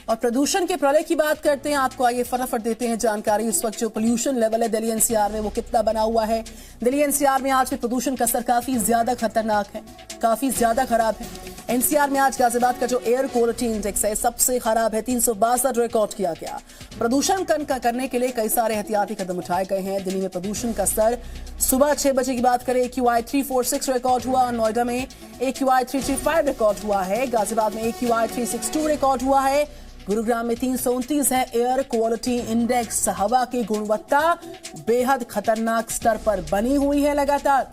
और प्रदूषण के प्रलय की बात करते हैं। आपको आइए फटाफट देते हैं जानकारी। इस वक्त जो पोल्यूशन लेवल है दिल्ली एनसीआर में वो कितना बना हुआ है। दिल्ली एनसीआर में आज भी प्रदूषण का स्तर काफी ज्यादा खतरनाक है, काफी ज्यादा खराब है। एनसीआर में आज गाजियाबाद का जो एयर क्वालिटी इंडेक्स है सबसे खराब है, 362 रिकॉर्ड किया गया। प्रदूषण कम करने के लिए कई सारे एहतियाती कदम उठाए गए हैं। दिल्ली में प्रदूषण का स्तर सुबह 6 बजे की बात करें AQI 346 रिकॉर्ड हुआ, नोएडा में AQI 335 रिकॉर्ड हुआ है, गाजियाबाद में AQI 362 रिकॉर्ड हुआ है, गुरुग्राम में 329 है एयर क्वालिटी इंडेक्स। हवा की गुणवत्ता बेहद खतरनाक स्तर पर बनी हुई है लगातार।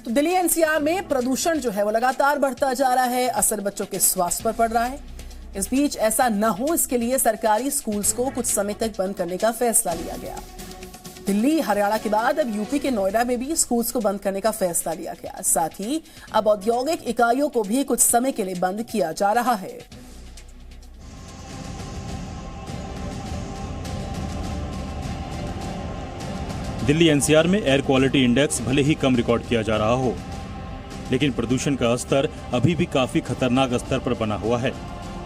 तो दिल्ली एनसीआर में प्रदूषण जो है वो लगातार बढ़ता जा रहा है, असर बच्चों के स्वास्थ्य पर पड़ रहा है। इस बीच ऐसा न हो इसके लिए सरकारी स्कूल्स को कुछ समय तक बंद करने का फैसला लिया गया। दिल्ली हरियाणा के बाद अब यूपी के नोएडा में भी स्कूल्स को बंद करने का फैसला लिया गया। साथ ही अब औद्योगिक इकाइयों को भी कुछ समय के लिए बंद किया जा रहा है। दिल्ली एनसीआर में एयर क्वालिटी इंडेक्स भले ही कम रिकॉर्ड किया जा रहा हो, लेकिन प्रदूषण का स्तर अभी भी काफी खतरनाक स्तर पर बना हुआ है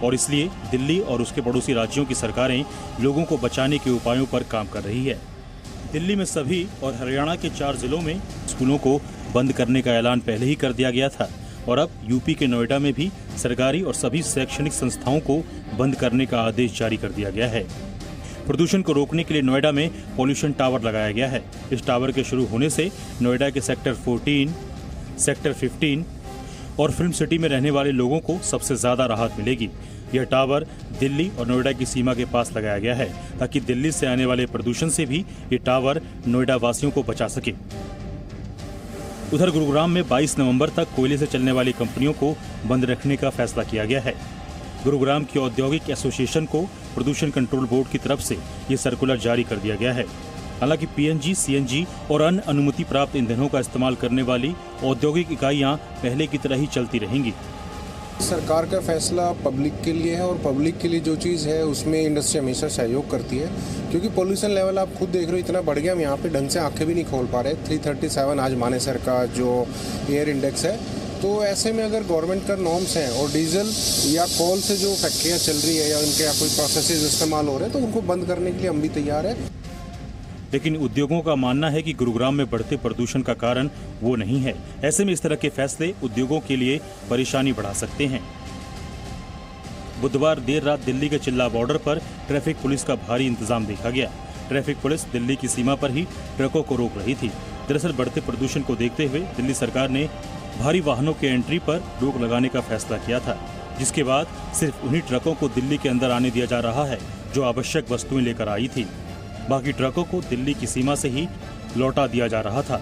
और इसलिए दिल्ली और उसके पड़ोसी राज्यों की सरकारें लोगों को बचाने के उपायों पर काम कर रही है। दिल्ली में सभी और हरियाणा के 4 जिलों में स्कूलों को बंद करने का ऐलान पहले ही कर दिया गया था और अब यूपी के नोएडा में भी सरकारी और सभी शैक्षणिक संस्थाओं को बंद करने का आदेश जारी कर दिया गया है। प्रदूषण को रोकने के लिए नोएडा में पॉल्यूशन टावर लगाया गया है। इस टावर के शुरू होने से नोएडा के सेक्टर 14, सेक्टर 15 और फिल्म सिटी में रहने वाले लोगों को सबसे ज्यादा राहत मिलेगी। यह टावर दिल्ली और नोएडा की सीमा के पास लगाया गया है ताकि दिल्ली से आने वाले प्रदूषण से भी ये टावर नोएडा वासियों को बचा सके। उधर गुरुग्राम में 22 नवंबर तक कोयले से चलने वाली कंपनियों को बंद रखने का फैसला किया गया है। गुरुग्राम की औद्योगिक एसोसिएशन को प्रदूषण कंट्रोल बोर्ड की तरफ से ये सर्कुलर जारी कर दिया गया है। हालांकि पीएनजी, सीएनजी और अन्य अनुमति प्राप्त ईंधनों का इस्तेमाल करने वाली औद्योगिक इकाइयां पहले की तरह ही चलती रहेंगी। सरकार का फैसला पब्लिक के लिए है और पब्लिक के लिए जो चीज़ है उसमें इंडस्ट्री हमेशा सहयोग करती है, क्योंकि पोल्यूशन लेवल आप खुद देख रहे हो इतना बढ़ गया, हम यहाँ पे ढंग से आंखें भी नहीं खोल पा रहे। 337 आज मानेसर का जो एयर इंडेक्स है, तो ऐसे में अगर गवर्नमेंट का नॉर्म्स हैं और डीजल या कोल से जो फैक्ट्रियाँ चल रही है या उनके या कोई प्रोसेसेस इस्तेमाल हो रहे हैं तो उनको बंद करने के लिए हम भी तैयार है। लेकिन उद्योगों का मानना है कि गुरुग्राम में बढ़ते प्रदूषण का कारण वो नहीं है। ऐसे में इस तरह के फैसले उद्योगों के लिए परेशानी बढ़ा सकते हैं। बुधवार देर रात दिल्ली के चिल्ला बॉर्डर पर ट्रैफिक पुलिस का भारी इंतजाम देखा गया। ट्रैफिक पुलिस दिल्ली की सीमा पर ही ट्रकों को रोक रही थी। दरअसल बढ़ते प्रदूषण को देखते हुए दिल्ली सरकार ने भारी वाहनों के एंट्री पर रोक लगाने का फैसला किया था, जिसके बाद सिर्फ उन्हीं ट्रकों को दिल्ली के अंदर आने दिया जा रहा है जो आवश्यक वस्तुएं लेकर आई थी। बाकी ट्रकों को दिल्ली की सीमा से ही लौटा दिया जा रहा था।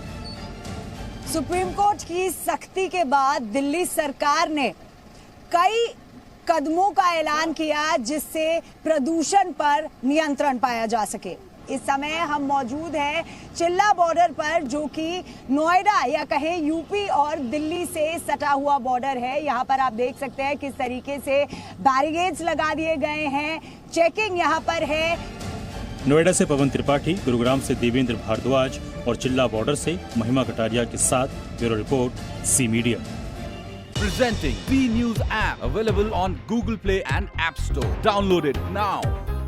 सुप्रीम कोर्ट की सख्ती के बाद दिल्ली सरकार ने कई कदमों का ऐलान किया जिससे प्रदूषण पर नियंत्रण पाया जा सके। इस समय हम मौजूद हैं चिल्ला बॉर्डर पर, जो कि नोएडा या कहें यूपी और दिल्ली से सटा हुआ बॉर्डर है। यहाँ पर आप देख सकते हैं किस तरीके से बैरिकेड्स लगा दिए गए हैं, चेकिंग यहाँ पर है। नोएडा से पवन त्रिपाठी, गुरुग्राम से देवेंद्र भारद्वाज और चिल्ला बॉर्डर से महिमा कटारिया के साथ bureau report, C media. Presenting B News app available on Google Play and App Store. Download it now.